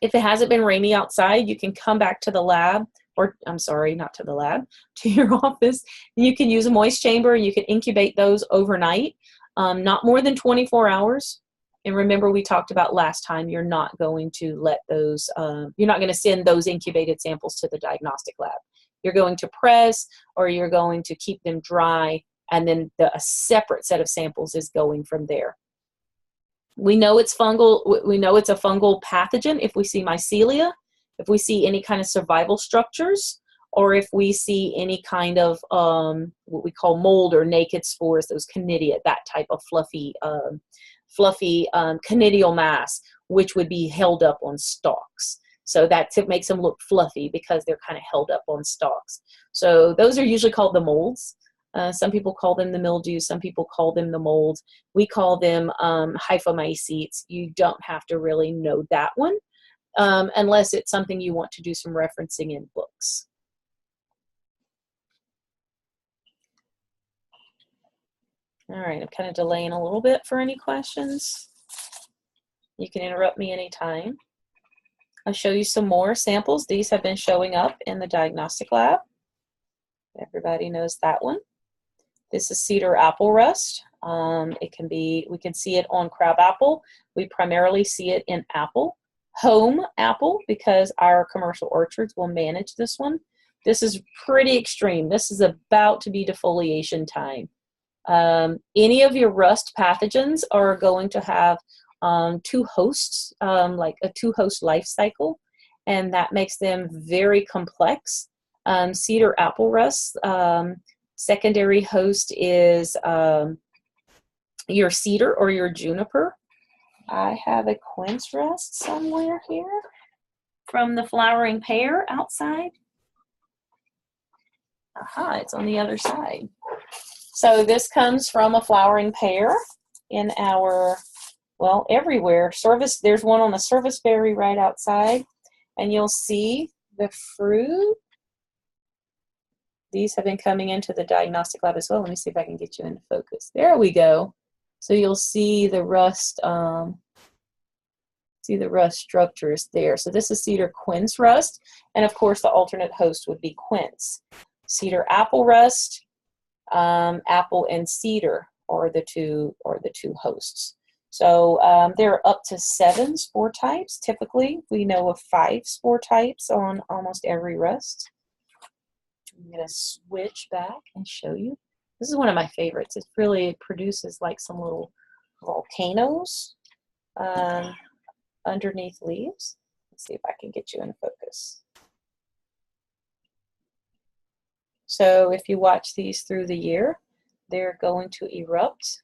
A: If it hasn't been rainy outside, you can come back to the lab, or I'm sorry, not to the lab, to your office. You can use a moist chamber. You can incubate those overnight. Not more than 24 hours. And remember, we talked about last time, you're not going to let those, you're not going to send those incubated samples to the diagnostic lab. You're going to press, or you're going to keep them dry, and then a separate set of samples is going from there. We know it's fungal. We know it's a fungal pathogen if we see mycelia, if we see any kind of survival structures, or if we see any kind of what we call mold or naked spores, those conidia, that type of fluffy conidial mass, which would be held up on stalks. So that makes them look fluffy because they're kind of held up on stalks. So those are usually called the molds. Some people call them the mildew. Some people call them the mold. We call them hyphomycetes. You don't have to really know that one unless it's something you want to do some referencing in books. All right, I'm kind of delaying a little bit for any questions. You can interrupt me anytime. I'll show you some more samples. These have been showing up in the diagnostic lab. Everybody knows that one. This is cedar apple rust. We can see it on crabapple. We primarily see it in apple. Home apple, because our commercial orchards will manage this one. This is pretty extreme. This is about to be defoliation time. Any of your rust pathogens are going to have two hosts, like a two-host life cycle, and that makes them very complex. Cedar apple rust, secondary host is your cedar or your juniper. I have a quince rust somewhere here from the flowering pear outside. Aha, it's on the other side. So this comes from a flowering pear in our, well, everywhere. There's one on the service berry right outside, and you'll see the fruit. These have been coming into the diagnostic lab as well. Let me see if I can get you into focus. There we go. So you'll see the rust, structures there. So this is cedar quince rust, and of course the alternate host would be quince. Cedar apple rust. Apple and cedar are the two hosts. So there are up to 7 spore types. Typically, we know of 5 spore types on almost every rust. I'm going to switch back and show you. This is one of my favorites. It really produces like some little volcanoes underneath leaves. Let's see if I can get you in focus. So if you watch these through the year, they're going to erupt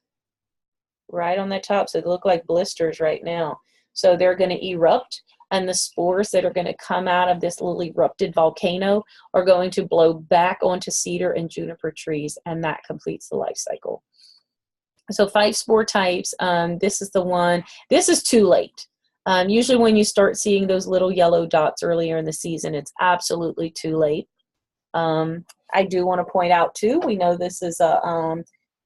A: right on the top. So they look like blisters right now. So they're going to erupt, and the spores that are going to come out of this little erupted volcano are going to blow back onto cedar and juniper trees, and that completes the life cycle. So 5 spore types. This is the one. This is too late. Usually when you start seeing those little yellow dots earlier in the season, it's absolutely too late. I do want to point out too, we know this is a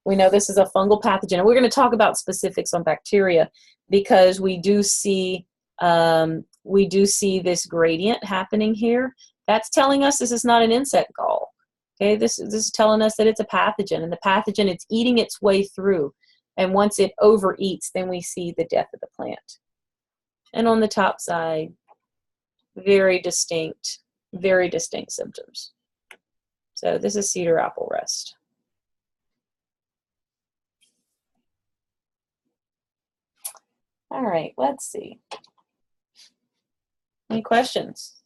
A: fungal pathogen, and we're going to talk about specifics on bacteria because we do see this gradient happening here. That's telling us this is not an insect gall. Okay, this is telling us that it's a pathogen, and the pathogen, it's eating its way through, and once it overeats, then we see the death of the plant. And on the top side, very distinct symptoms. So this is cedar apple rust. All right, let's see. Any questions?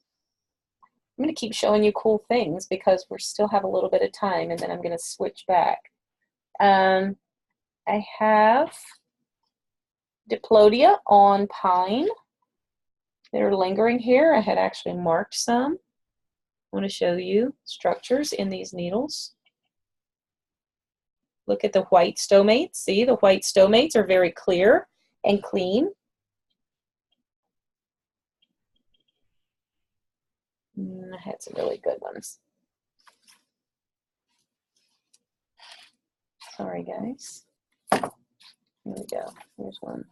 A: I'm going to keep showing you cool things because we still have a little bit of time, and then I'm going to switch back. I have Diplodia on pine that are lingering here. I had actually marked some. I want to show you structures in these needles. Look at the white stomates. See, the white stomates are very clear and clean. I had some really good ones. Sorry, guys. Here we go. Here's one.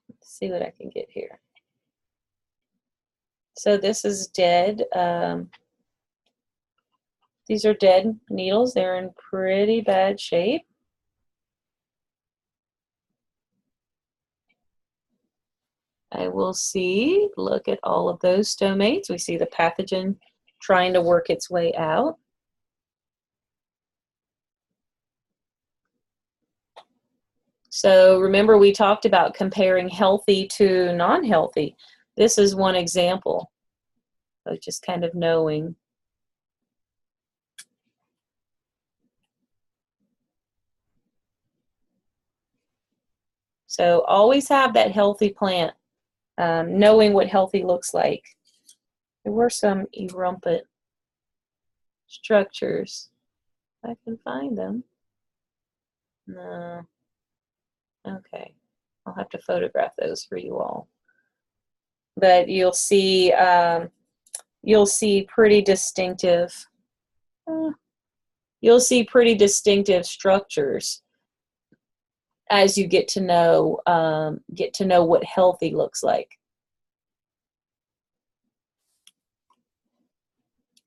A: Let's see what I can get here. So this is dead. These are dead needles. They're in pretty bad shape. I will see, look at all of those stomates. We see the pathogen trying to work its way out. So remember, we talked about comparing healthy to non-healthy. This is one example of just kind of knowing. So always have that healthy plant, knowing what healthy looks like. There were some erumpent structures. I can find them. No. Okay. I'll have to photograph those for you all. But you'll see pretty distinctive. You'll see pretty distinctive structures as you get to know what healthy looks like.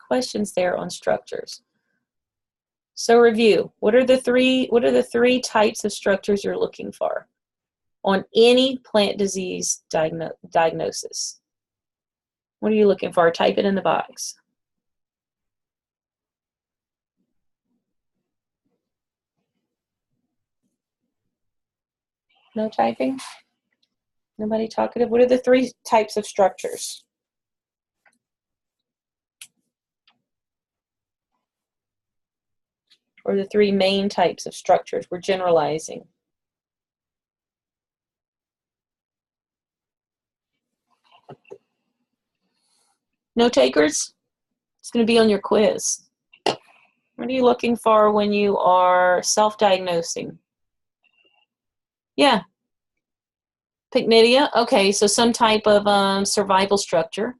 A: Questions there on structures. So review. What are the three types of structures you're looking for on any plant disease diagnosis? What are you looking for? Type it in the box. No typing? Nobody talkative? What are the three types of structures? Or the three main types of structures? We're generalizing. No takers? It's going to be on your quiz. What are you looking for when you are self-diagnosing? Yeah. Pycnidia? Okay, so some type of survival structure.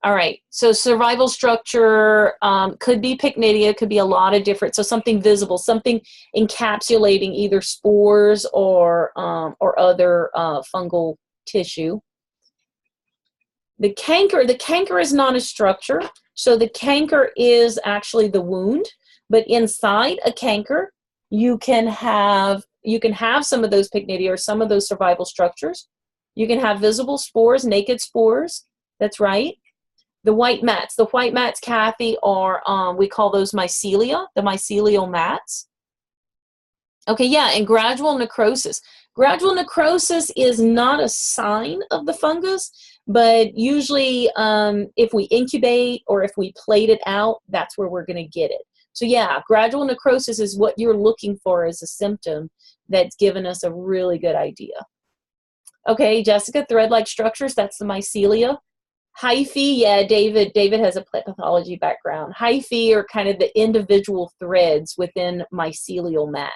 A: All right, so survival structure could be pycnidia, could be a lot of different, so something visible, something encapsulating either spores or other fungal tissue. The canker is not a structure, so the canker is actually the wound, but inside a canker, you can have some of those pycnidia or some of those survival structures. You can have visible spores, naked spores, that's right. The white mats, Kathy, are, we call those mycelia, the mycelial mats. Okay, yeah, and gradual necrosis. Gradual necrosis is not a sign of the fungus, but usually if we incubate or if we plate it out, that's where we're going to get it. So yeah, gradual necrosis is what you're looking for as a symptom that's given us a really good idea. Okay, Jessica, thread-like structures, that's the mycelia. Hyphae, yeah, David has a pathology background. Hyphae are kind of the individual threads within mycelial mat.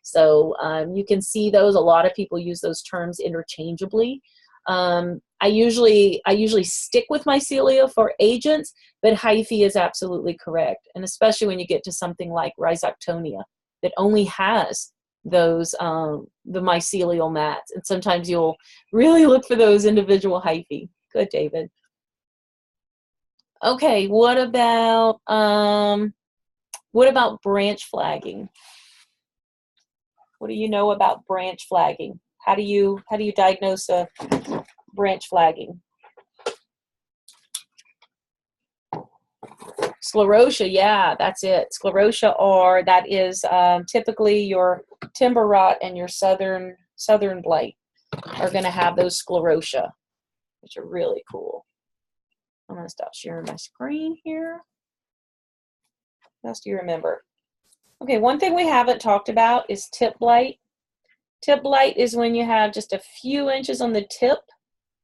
A: So you can see those. A lot of people use those terms interchangeably. I usually stick with mycelia for agents, but hyphae is absolutely correct. And especially when you get to something like rhizoctonia that only has those, the mycelial mats. And sometimes you'll really look for those individual hyphae. Good, David. Okay, what about branch flagging? What do you know about branch flagging? How do you diagnose a branch flagging? Sclerotia, yeah, that's it. Sclerotia that is typically your timber rot and your southern blight are going to have those sclerotia, which are really cool. I'm going to stop sharing my screen here. What else do you remember? Okay, one thing we haven't talked about is tip blight. Tip blight is when you have just a few inches on the tip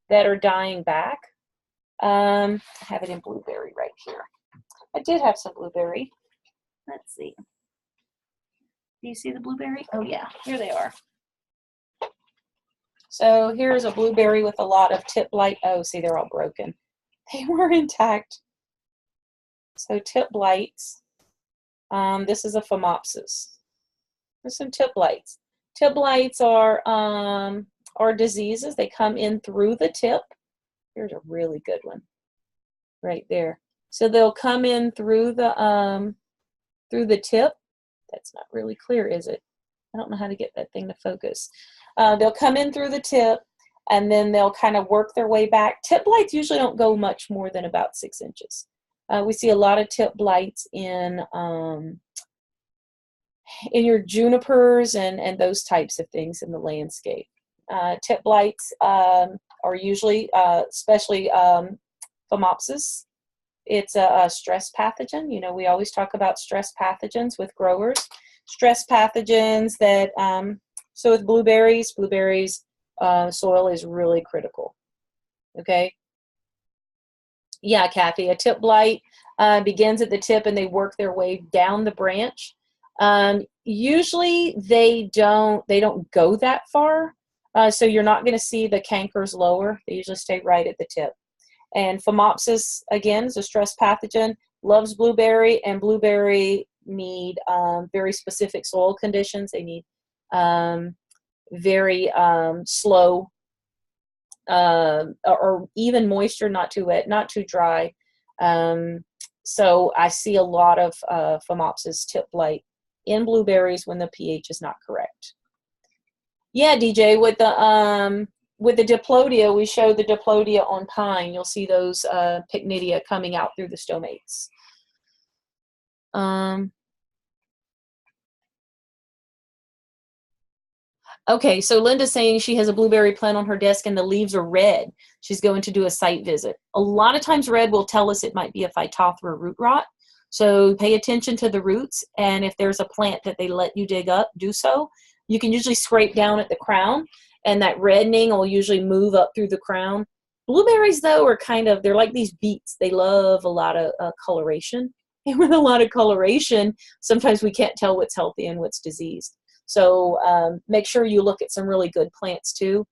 A: that are dying back. I have it in blueberry right here. I did have some blueberry. Let's see. Do you see the blueberry? Oh yeah, here they are. So here's a blueberry with a lot of tip blight. Oh, see, they're all broken. They were intact. So tip blights. This is a phomopsis. There's some tip blights. Tip blights are diseases. They come in through the tip. Here's a really good one, right there. So they'll come in through the tip. That's not really clear, is it? I don't know how to get that thing to focus. They'll come in through the tip, and then they'll kind of work their way back. Tip blights usually don't go much more than about 6 inches. We see a lot of tip blights in your junipers and those types of things in the landscape. Tip blights are usually, especially phomopsis. It's a stress pathogen. You know, we always talk about stress pathogens with growers. Stress pathogens that, so with blueberries, soil is really critical. Okay? Yeah, Kathy, a tip blight begins at the tip and they work their way down the branch. Usually they don't go that far, so you're not going to see the cankers lower. They usually stay right at the tip. And Phomopsis, again, is a stress pathogen, loves blueberry, and blueberry need very specific soil conditions. They need very slow or even moisture, not too wet, not too dry. So I see a lot of Phomopsis tip blight in blueberries when the pH is not correct. Yeah, DJ, with the diplodia, we show the diplodia on pine. You'll see those pycnidia coming out through the stomates. Okay, so Linda's saying she has a blueberry plant on her desk and the leaves are red. She's going to do a site visit. A lot of times red will tell us it might be a Phytophthora root rot. So pay attention to the roots, and if there's a plant that they let you dig up, do so. You can usually scrape down at the crown, and that reddening will usually move up through the crown. Blueberries, though, are they're like these beets. They love a lot of coloration. And with a lot of coloration, sometimes we can't tell what's healthy and what's diseased. So make sure you look at some really good plants too.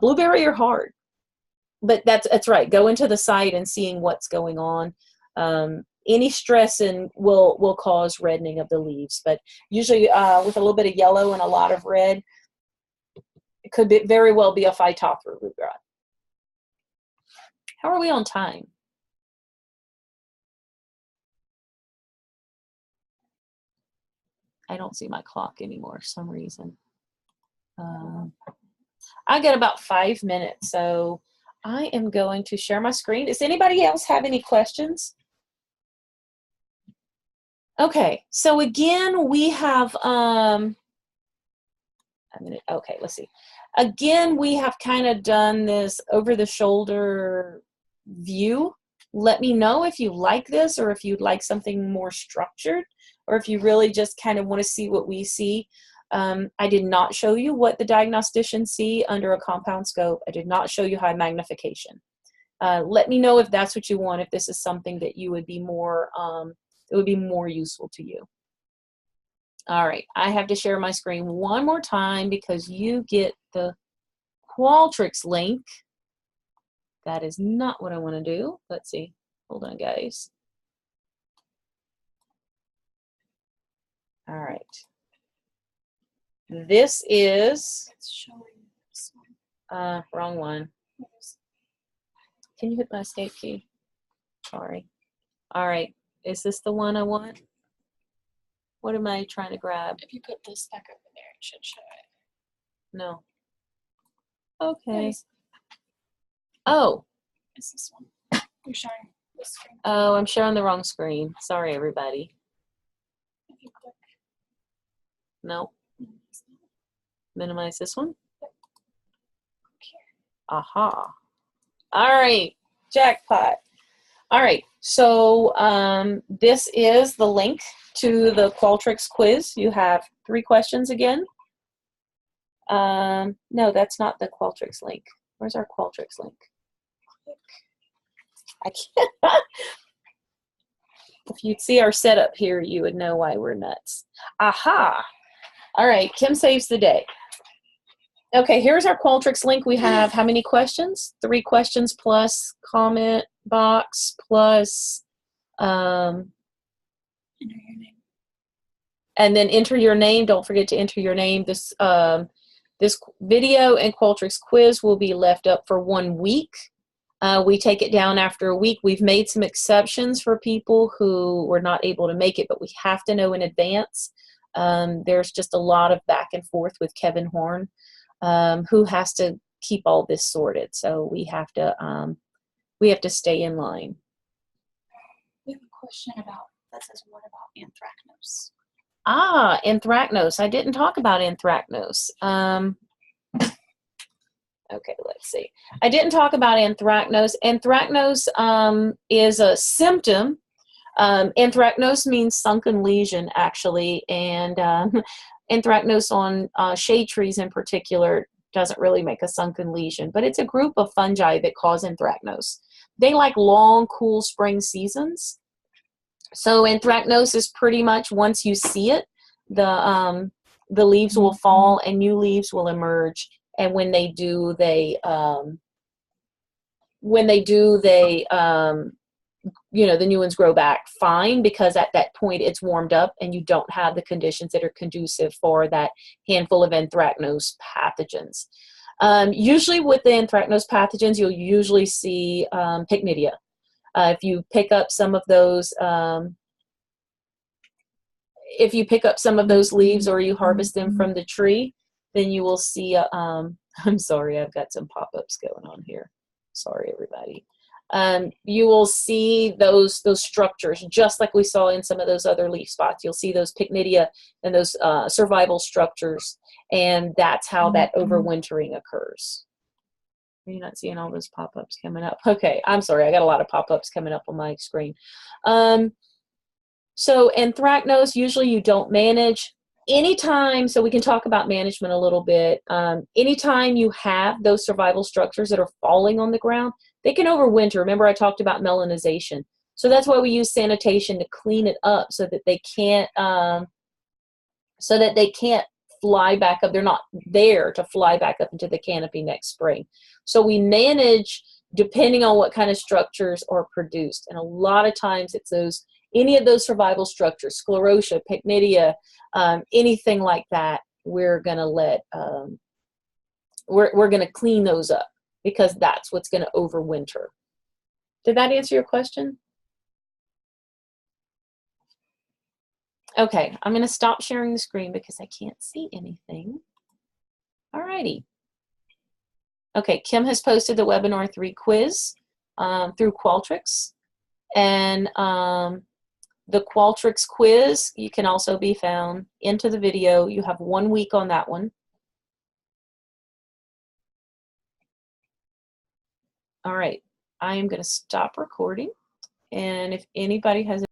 A: Blueberry are hard, but that's right. Go into the site and seeing what's going on. Any stress will cause reddening of the leaves, but usually with a little bit of yellow and a lot of red, it could very well be a Phytophthora root rot. How are we on time? I don't see my clock anymore for some reason. I got about 5 minutes, so I am going to share my screen. Does anybody else have any questions? Okay, so again, we have, okay, let's see. Again, we have kind of done this over-the-shoulder view. Let me know if you like this or if you'd like something more structured, or if you really just kind of want to see what we see. I did not show you what the diagnosticians see under a compound scope. I did not show you high magnification. Let me know if that's what you want, if this is something that you would be more, it would be more useful to you. All right, I have to share my screen one more time because you get the Qualtrics link. That is not what I want to do. Let's see. Hold on, guys. All right. This is wrong one. Can you hit my escape key? Sorry. All right. Is this the one I want? What am I trying to grab?
D: If you put this back over there, it should show it.
A: No. Okay.
D: Yes.
A: Oh.
D: It's this one. You're showing this screen.
A: Oh, I'm showing the wrong screen. Sorry, everybody.
D: If you click.
A: No. Minimize this one. Aha. All right. Jackpot. All right. So this is the link to the Qualtrics quiz. You have 3 questions again. No, that's not the Qualtrics link. Where's our Qualtrics link? I can't. If you'd see our setup here, you would know why we're nuts. Aha. All right. Kim saves the day. Okay, here's our Qualtrics link. We have how many questions? 3 questions plus comment box plus
D: Enter your name.
A: And then enter your name. Don't forget to enter your name. This this video and Qualtrics quiz will be left up for 1 week. We take it down after a week. We've made some exceptions for people who were not able to make it, but we have to know in advance. There's just a lot of back and forth with Kevin Horn, who has to keep all this sorted. So we have to stay in line.
D: We have a question about, that says, what about anthracnose?
A: Ah, anthracnose. I didn't talk about anthracnose. Okay, let's see. I didn't talk about anthracnose. Anthracnose is a symptom. Anthracnose means sunken lesion, actually, and anthracnose on shade trees in particular doesn't really make a sunken lesion, but it's a group of fungi that cause anthracnose. they like long, cool spring seasons. So anthracnose pretty much, once you see it, the leaves will fall and new leaves will emerge. And when they do, you know, the new ones grow back fine, because at that point it's warmed up and you don't have the conditions that are conducive for that handful of anthracnose pathogens. Usually with the anthracnose pathogens, you'll usually see pycnidia. If you pick up some of those, leaves, or you harvest them from the tree, then you will see. I'm sorry, I've got some pop-ups going on here. Sorry, everybody. You will see those structures, just like we saw in some of those other leaf spots. You'll see those pycnidia and those survival structures, and that's how that overwintering occurs. Are you not seeing all those pop-ups coming up? Okay, I'm sorry. I got a lot of pop-ups coming up on my screen. So anthracnose, usually you don't manage. Anytime, so we can talk about management a little bit. Anytime you have those survival structures that are falling on the ground, they can overwinter. Remember I talked about melanization. So that's why we use sanitation to clean it up, so that they can't fly back up. They're not there to fly back up into the canopy next spring. So we manage depending on what kind of structures are produced. And a lot of times it's any of those survival structures, sclerotia, pycnidia, anything like that, we're gonna we're gonna clean those up, because that's what's gonna overwinter. Did that answer your question? Okay, I'm gonna stop sharing the screen because I can't see anything. Alrighty. Okay, Kim has posted the webinar 3 quiz through Qualtrics, and the Qualtrics quiz, you can also be found into the video. You have 1 week on that one. All right, I am going to stop recording, and if anybody has